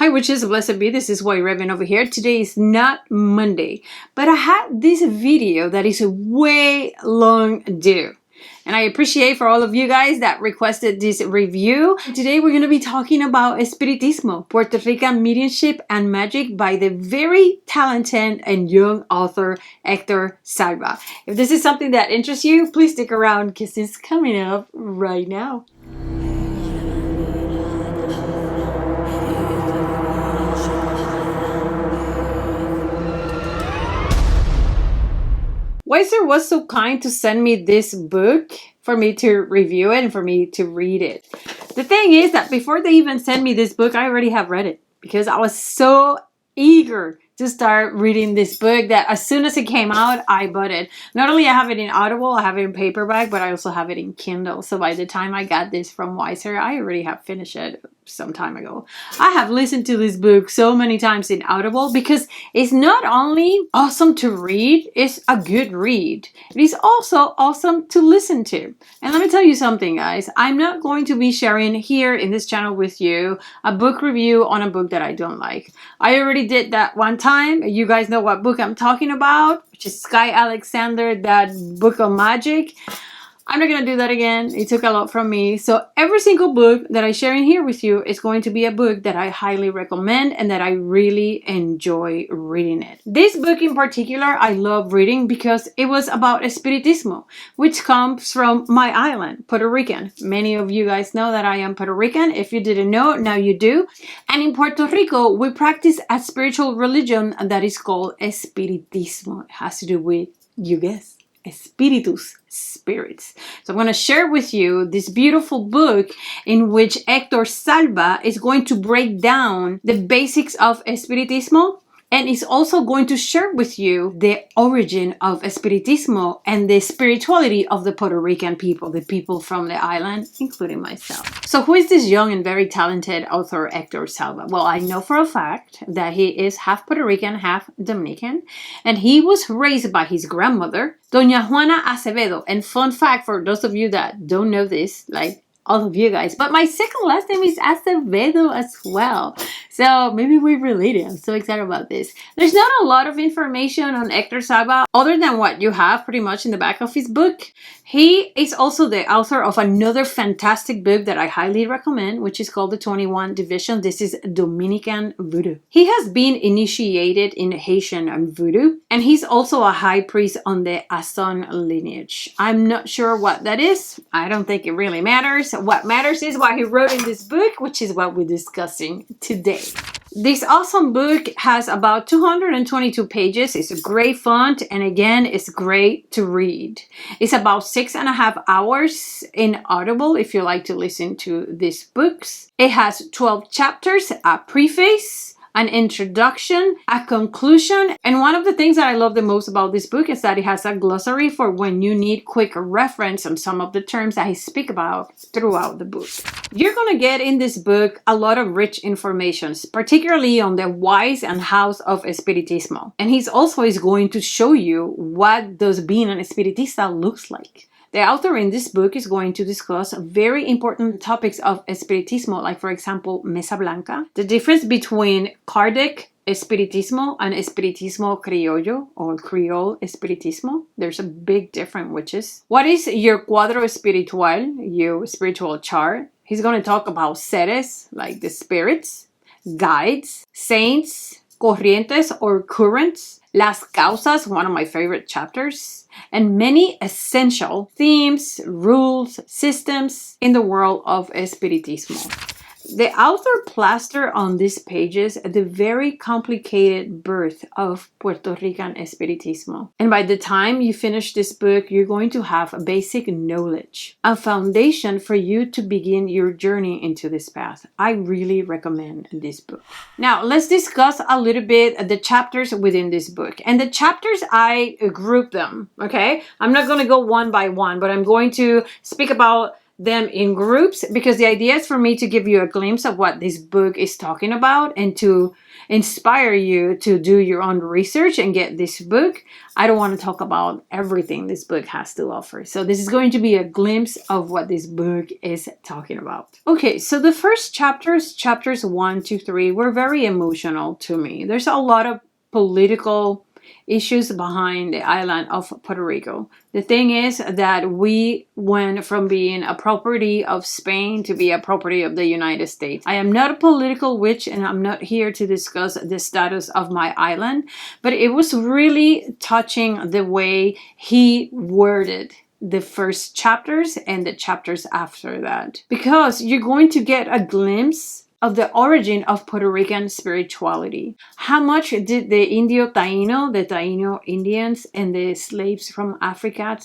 Hi witches, blessed be. This is WhiteRaven over here. Today is not Monday, but I had this video that is way long due. And I appreciate for all of you guys that requested this review. Today we're going to be talking about Espiritismo, Puerto Rican mediumship and magic by the very talented and young author Hector Salva. If this is something that interests you, please stick around because it's coming up right now. Weiser was so kind to send me this book for me to review it and for me to read it. The thing is that before they even sent me this book, I already have read it because I was so eager to start reading this book that as soon as it came out, I bought it. Not only I have it in Audible, I have it in paperback, but I also have it in Kindle. So by the time I got this from Weiser, I already have finished it some time ago. I have listened to this book so many times in Audible because it's not only awesome to read, it's a good read. It is also awesome to listen to. And let me tell you something, guys. I'm not going to be sharing here in this channel with you a book review on a book that I don't like. I already did that one time. You guys know what book I'm talking about, which is Sky Alexander, that book of magic. I'm not going to do that again. It took a lot from me. So every single book that I share in here with you is going to be a book that I highly recommend and that I really enjoy reading it. This book in particular, I love reading because it was about Espiritismo, which comes from my island, Puerto Rican. Many of you guys know that I am Puerto Rican. If you didn't know, now you do. And in Puerto Rico, we practice a spiritual religion that is called Espiritismo. It has to do with, you guess, Espíritus, spirits. So I'm going to share with you this beautiful book in which Hector Salva is going to break down the basics of Espiritismo, and is also going to share with you the origin of Espiritismo and the spirituality of the Puerto Rican people, the people from the island, including myself. So who is this young and very talented author Hector Salva? Well, I know for a fact that he is half Puerto Rican, half Dominican, and he was raised by his grandmother, Doña Juana Acevedo. And fun fact for those of you that don't know this, like all of you guys, but my second last name is Acevedo as well. So maybe we're related. I'm so excited about this. There's not a lot of information on Hector Salva other than what you have pretty much in the back of his book. He is also the author of another fantastic book that I highly recommend, which is called The 21 Division. This is Dominican Voodoo. He has been initiated in Haitian Voodoo, and he's also a high priest on the Ason lineage. I'm not sure what that is. I don't think it really matters. What matters is what he wrote in this book, which is what we're discussing today. This awesome book has about 222 pages. It's a great font, and again, it's great to read. It's about 6.5 hours in Audible if you like to listen to these books. It has 12 chapters, a preface, an introduction, a conclusion, and one of the things that I love the most about this book is that it has a glossary for when you need quick reference on some of the terms that he speaks about throughout the book. You're going to get in this book a lot of rich information, particularly on the whys and hows of Espiritismo. And he's also is going to show you what does being an Espiritista looks like. The author in this book is going to discuss very important topics of Espiritismo, like, for example, Mesa Blanca, the difference between Kardec Espiritismo and Espiritismo Criollo or Creole Espiritismo. There's a big difference, witches. What is your cuadro espiritual, your spiritual chart? He's going to talk about seres, like the spirits, guides, saints, corrientes or currents, Las Causas, one of my favorite chapters, and many essential themes, rules, systems in the world of Espiritismo. The author plastered on these pages the very complicated birth of Puerto Rican Espiritismo. And by the time you finish this book, you're going to have a basic knowledge, a foundation for you to begin your journey into this path. I really recommend this book. Now, let's discuss a little bit the chapters within this book. And the chapters, I group them, okay? I'm not going to go one by one, but I'm going to speak about them in groups, because the idea is for me to give you a glimpse of what this book is talking about and to inspire you to do your own research and get this book. I don't want to talk about everything this book has to offer. So this is going to be a glimpse of what this book is talking about. Okay, so the first chapters 1 to 3, were very emotional to me. There's a lot of political issues behind the island of Puerto Rico. The thing is that we went from being a property of Spain to be a property of the United States. I am not a political witch, and I'm not here to discuss the status of my island, but it was really touching the way he worded the first chapters and the chapters after that, because you're going to get a glimpse of the origin of Puerto Rican spirituality. How much did the the Taino Indians, and the slaves from Africa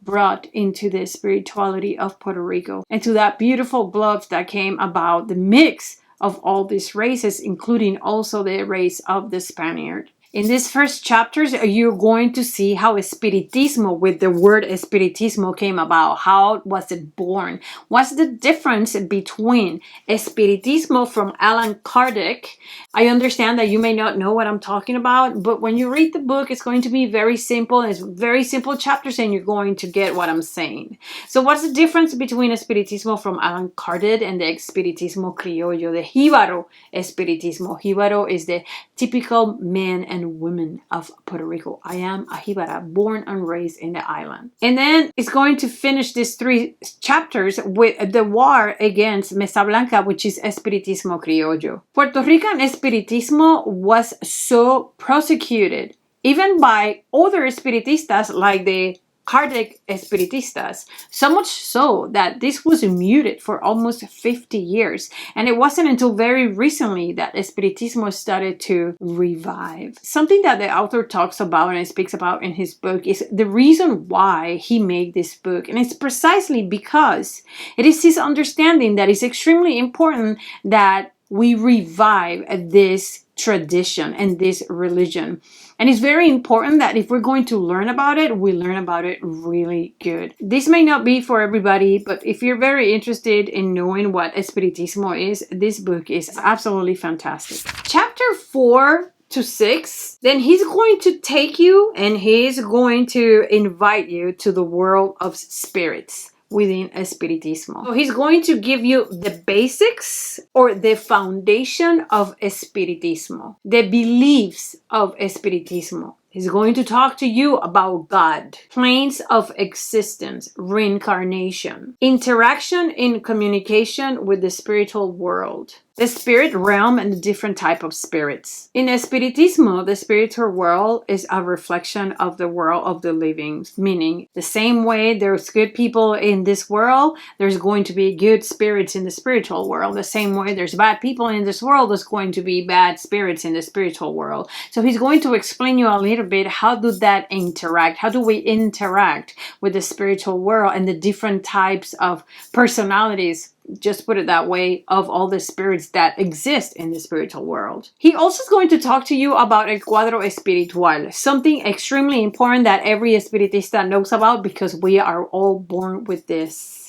brought into the spirituality of Puerto Rico, and to that beautiful blood that came about the mix of all these races, including also the race of the Spaniard. In these first chapters, you're going to see how Espiritismo, with the word Espiritismo, came about. How was it born? What's the difference between Espiritismo from Allan Kardec? I understand that you may not know what I'm talking about, but when you read the book, it's going to be very simple. It's very simple chapters, and you're going to get what I'm saying. So what's the difference between Espiritismo from Allan Kardec and the Espiritismo Criollo, the Jíbaro Espiritismo? Jíbaro is the typical men and women of Puerto Rico. I am a Jíbara, born and raised in the island. And then it's going to finish these 3 chapters with the war against Mesa Blanca, which is Espiritismo Criollo. Puerto Rican Espiritismo was so persecuted, even by other Espiritistas like the Kardec Espiritistas, so much so that this was muted for almost 50 years. And it wasn't until very recently that Espiritismo started to revive. Something that the author talks about and speaks about in his book is the reason why he made this book. And it's precisely because it is his understanding that it's extremely important that we revive this tradition and this religion. And it's very important that if we're going to learn about it, we learn about it really good. This may not be for everybody, but if you're very interested in knowing what Espiritismo is, this book is absolutely fantastic. Chapter 4 to 6, then he's going to take you and he's going to invite you to the world of spirits within Espiritismo. So he's going to give you the basics or the foundation of Espiritismo, the beliefs of Espiritismo. He's going to talk to you about God, planes of existence, reincarnation, interaction in communication with the spiritual world, the spirit realm, and the different type of spirits. In Espiritismo, the spiritual world is a reflection of the world of the living, meaning the same way there's good people in this world, there's going to be good spirits in the spiritual world. The same way there's bad people in this world, there's going to be bad spirits in the spiritual world. So he's going to explain you a little bit how do that interact, how do we interact with the spiritual world and the different types of personalities, just put it that way, of all the spirits that exist in the spiritual world. He also is going to talk to you about el cuadro espiritual, something extremely important that every espiritista knows about because we are all born with this.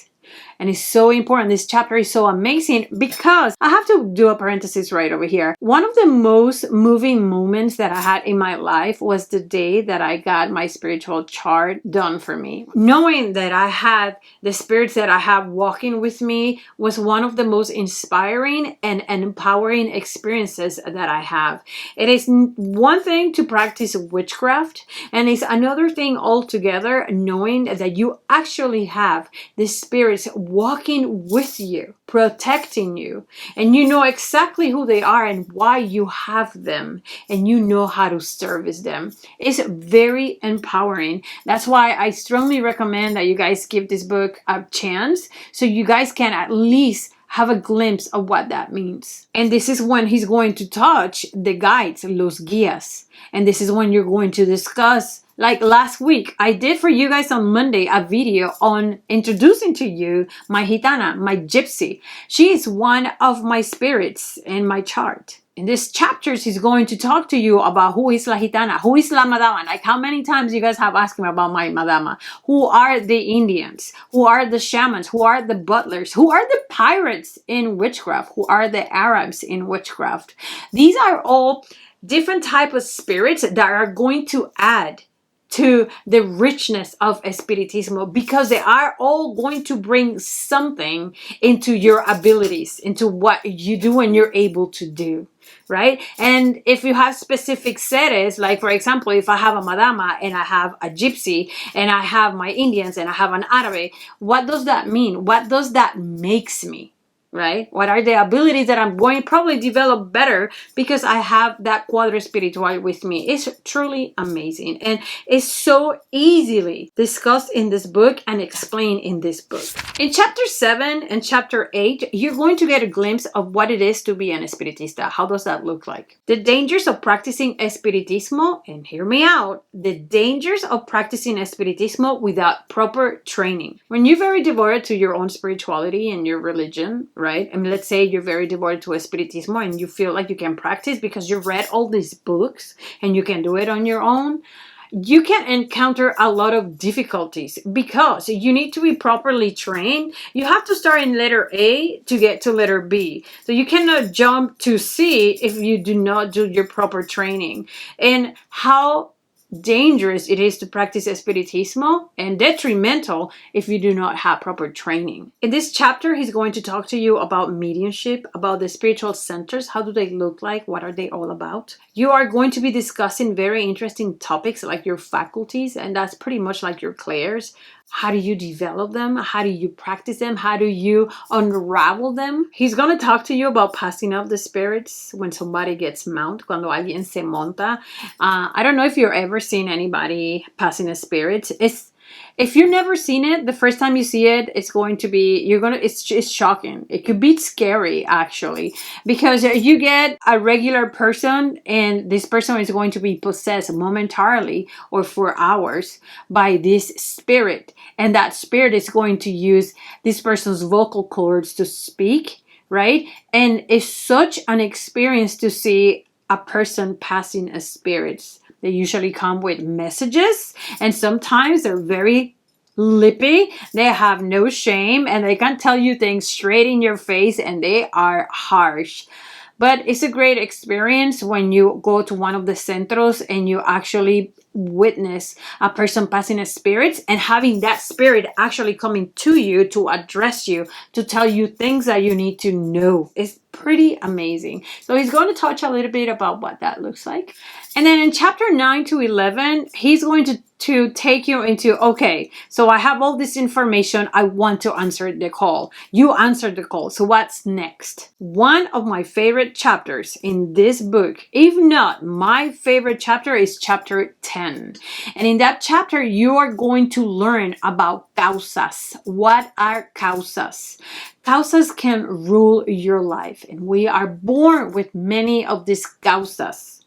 And it's so important. This chapter is so amazing because I have to do a parenthesis right over here. One of the most moving moments that I had in my life was the day that I got my spiritual chart done for me. Knowing that I had the spirits that I have walking with me was one of the most inspiring and empowering experiences that I have. It is one thing to practice witchcraft, and it's another thing altogether knowing that you actually have the spirits walking with you, protecting you, and you know exactly who they are and why you have them, and you know how to service them. It's very empowering. That's why I strongly recommend that you guys give this book a chance so you guys can at least have a glimpse of what that means. And this is when he's going to touch the guides, los guías. And this is when you're going to discuss Like last week, I did for you guys on Monday a video on introducing to you my gitana, my gypsy. She is one of my spirits in my chart. In this chapter, she's going to talk to you about who is la gitana, who is la madama. Like how many times you guys have asked me about my madama. Who are the Indians? Who are the shamans? Who are the butlers? Who are the pirates in witchcraft? Who are the Arabs in witchcraft? These are all different type of spirits that are going to add to the richness of Espiritismo, because they are all going to bring something into your abilities, into what you do and you're able to do, right? And if you have specific seres, like for example, if I have a madama and I have a gypsy and I have my Indians and I have an Arabe, what does that mean? What does that makes me? Right? What are the abilities that I'm going to probably develop better because I have that cuadro espiritual with me? It's truly amazing. And it's so easily discussed in this book and explained in this book. In chapter 7 and chapter 8, you're going to get a glimpse of what it is to be an espiritista. How does that look like? The dangers of practicing espiritismo, and hear me out, the dangers of practicing espiritismo without proper training. When you're very devoted to your own spirituality and your religion, right? I mean, let's say you're very devoted to Espiritismo and you feel like you can practice because you read all these books and you can do it on your own. You can encounter a lot of difficulties because you need to be properly trained. You have to start in letter A to get to letter B. So you cannot jump to C if you do not do your proper training. And how dangerous it is to practice Espiritismo and detrimental if you do not have proper training. In this chapter, he's going to talk to you about mediumship, about the spiritual centers. How do they look like? What are they all about? You are going to be discussing very interesting topics like your faculties, and that's pretty much like your clairs. How do you develop them? How do you practice them? How do you unravel them? He's going to talk to you about passing up the spirits when somebody gets mount, cuando alguien se monta. I don't know if you've ever seen anybody passing a spirit. If you've never seen it, the first time you see it, it's going to be, it's shocking. It could be scary, actually, because you get a regular person and this person is going to be possessed momentarily or for hours by this spirit. And that spirit is going to use this person's vocal cords to speak, right? And it's such an experience to see a person passing a spirit. They usually come with messages, and sometimes they're very lippy. They have no shame, and they can tell you things straight in your face, and they are harsh. But it's a great experience when you go to one of the centros and you actually witness a person passing a spirit and having that spirit actually coming to you to address you, to tell you things that you need to know. It's pretty amazing. So he's going to touch a little bit about what that looks like. And then in chapter 9 to 11, he's going to take you into, okay, so I have all this information. I want to answer the call. You answered the call. So what's next? One of my favorite chapters in this book, if not my favorite chapter, is chapter 10. And in that chapter, you are going to learn about causas. What are causas? Causas can rule your life, and we are born with many of these causas.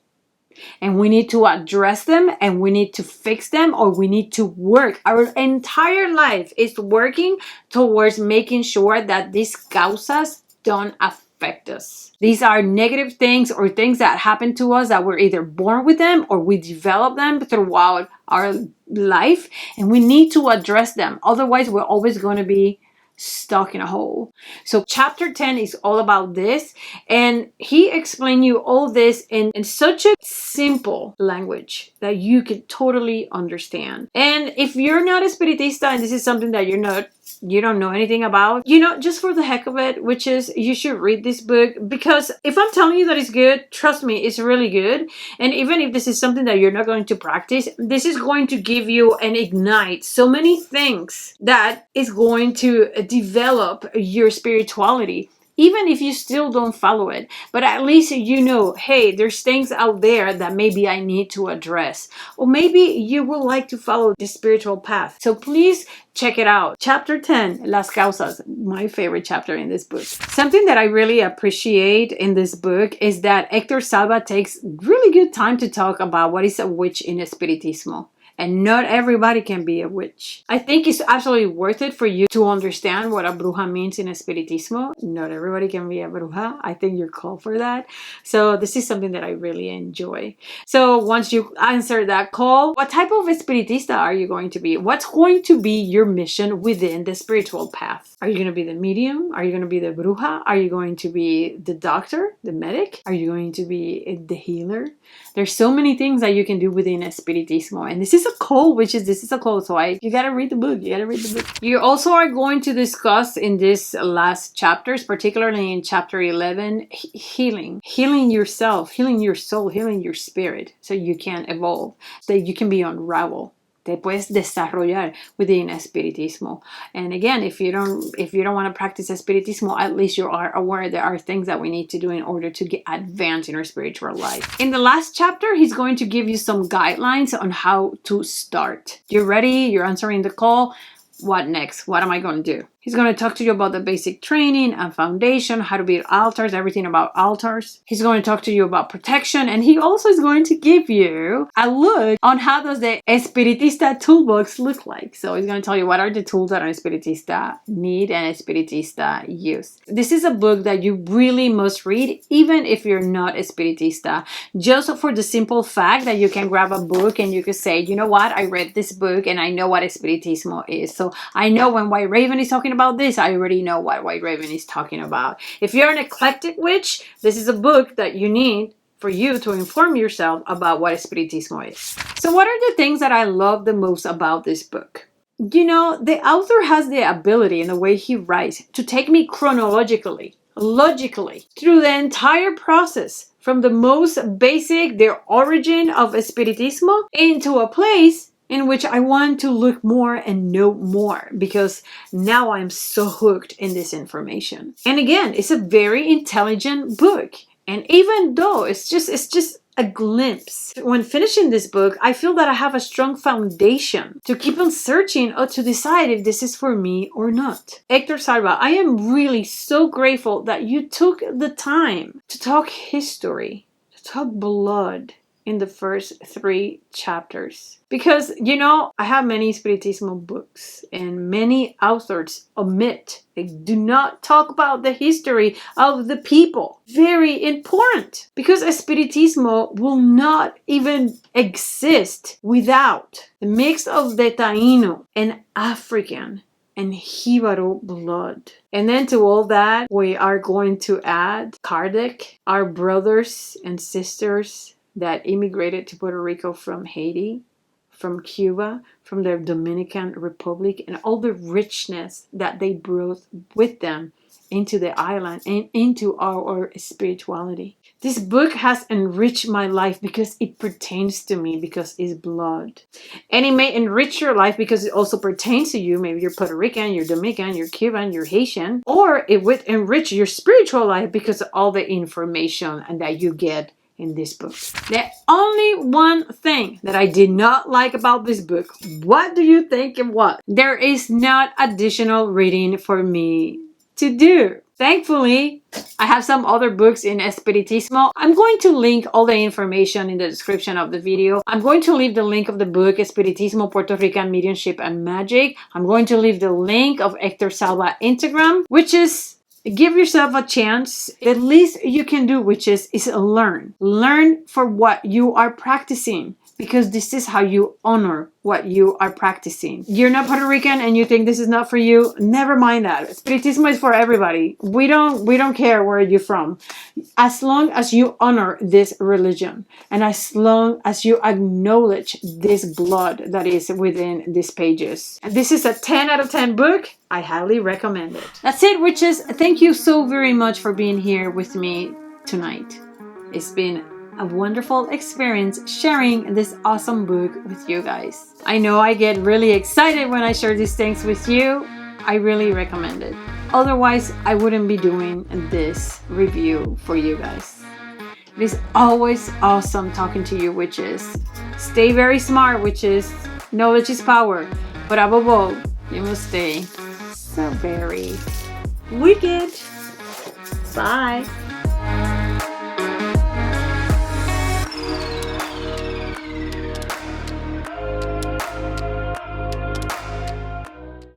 And we need to address them, and we need to fix them, or we need to work. Our entire life is working towards making sure that these causas don't affect us. These are negative things or things that happen to us that we're either born with them or we develop them throughout our life, and we need to address them. Otherwise, we're always going to be stuck in a hole. So chapter 10 is all about this, and he explained you all this in such a simple language that you can totally understand. And if you're not a spiritista and this is something that you don't know anything about, just for the heck of it, which is, you should read this book, because if I'm telling you that it's good, trust me, it's really good. And even if this is something that you're not going to practice, this is going to give you and ignite so many things that is going to develop your spirituality. Even if you still don't follow it, but at least hey, there's things out there that maybe I need to address. Or maybe you would like to follow the spiritual path. So please check it out. Chapter 10, Las Causas, my favorite chapter in this book. Something that I really appreciate in this book is that Hector Salva takes really good time to talk about what is a witch in Espiritismo. And not everybody can be a witch. I think it's absolutely worth it for you to understand what a bruja means in Espiritismo. Not everybody can be a bruja. I think you're called for that. So this is something that I really enjoy. So once you answer that call, what type of espiritista are you going to be? What's going to be your mission within the spiritual path? Are you going to be the medium? Are you going to be the bruja? Are you going to be the doctor, the medic? Are you going to be the healer? There's so many things that you can do within Espiritismo. And this is a call, this is a call. So you gotta read the book. You gotta read the book. You also are going to discuss in this last chapters, particularly in chapter 11, healing. Healing yourself, healing your soul, healing your spirit so you can evolve, so you can be unraveled. Te puedes desarrollar within Espiritismo. And again, if you don't want to practice Espiritismo, at least you are aware there are things that we need to do in order to advance in our spiritual life. In the last chapter, he's going to give you some guidelines on how to start. You're ready, you're answering the call. What next? What am I going to do? He's going to talk to you about the basic training and foundation, how to build altars, everything about altars. He's going to talk to you about protection, and he also is going to give you a look on how does the Espiritista toolbox look like. So he's going to tell you what are the tools that an Espiritista need and Espiritista use. This is a book that you really must read, even if you're not Espiritista, just for the simple fact that you can grab a book and you can say, you know what, I read this book and I know what Espiritismo is. So I know when WhiteRaven is talking about this, I already know what WhiteRaven is talking about. If you're an eclectic witch, this is a book that you need for you to inform yourself about what Espiritismo is. So what are the things that I love the most about this book? You know, the author has the ability in the way he writes to take me chronologically, logically, through the entire process, from the most basic, the origin of Espiritismo, into a place in which I want to look more and know more, because now I'm so hooked in this information. And again, it's a very intelligent book. And even though it's just a glimpse, when finishing this book, I feel that I have a strong foundation to keep on searching or to decide if this is for me or not. Hector Salva, I am really so grateful that you took the time to talk history, to talk blood, in the first 3 chapters. Because, you know, I have many Espiritismo books and many authors omit. They do not talk about the history of the people. Very important. Because Espiritismo will not even exist without the mix of the Taino and African and Jibaro blood. And then to all that, we are going to add Kardec, our brothers and sisters that immigrated to Puerto Rico from Haiti, from Cuba, from the Dominican Republic, and all the richness that they brought with them into the island and into our spirituality. This book has enriched my life because it pertains to me, because it's blood. And it may enrich your life because it also pertains to you. Maybe you're Puerto Rican, you're Dominican, you're Cuban, you're Haitian. Or it would enrich your spiritual life because of all the information and that you get in this book. The only one thing that I did not like about this book, what do you think it was? There is not additional reading for me to do. Thankfully, I have some other books in Espiritismo. I'm going to link all the information in the description of the video. I'm going to leave the link of the book Espiritismo, Puerto Rican Mediumship and Magic. I'm going to leave the link of Hector Salva Instagram, which is give yourself a chance. The least you can do, which is learn. Learn for what you are practicing, because this is how you honor what you are practicing. You're not Puerto Rican and you think this is not for you, never mind that. Espiritismo is for everybody. We don't care where you're from. As long as you honor this religion and as long as you acknowledge this blood that is within these pages. And this is a 10 out of 10 book. I highly recommend it. That's it, witches. Thank you so very much for being here with me tonight. It's been a wonderful experience sharing this awesome book with you guys. I know I get really excited when I share these things with you. I really recommend it. Otherwise, I wouldn't be doing this review for you guys. It is always awesome talking to you, witches. Stay very smart, witches. Knowledge is power. But above all, you must stay so very wicked. Bye.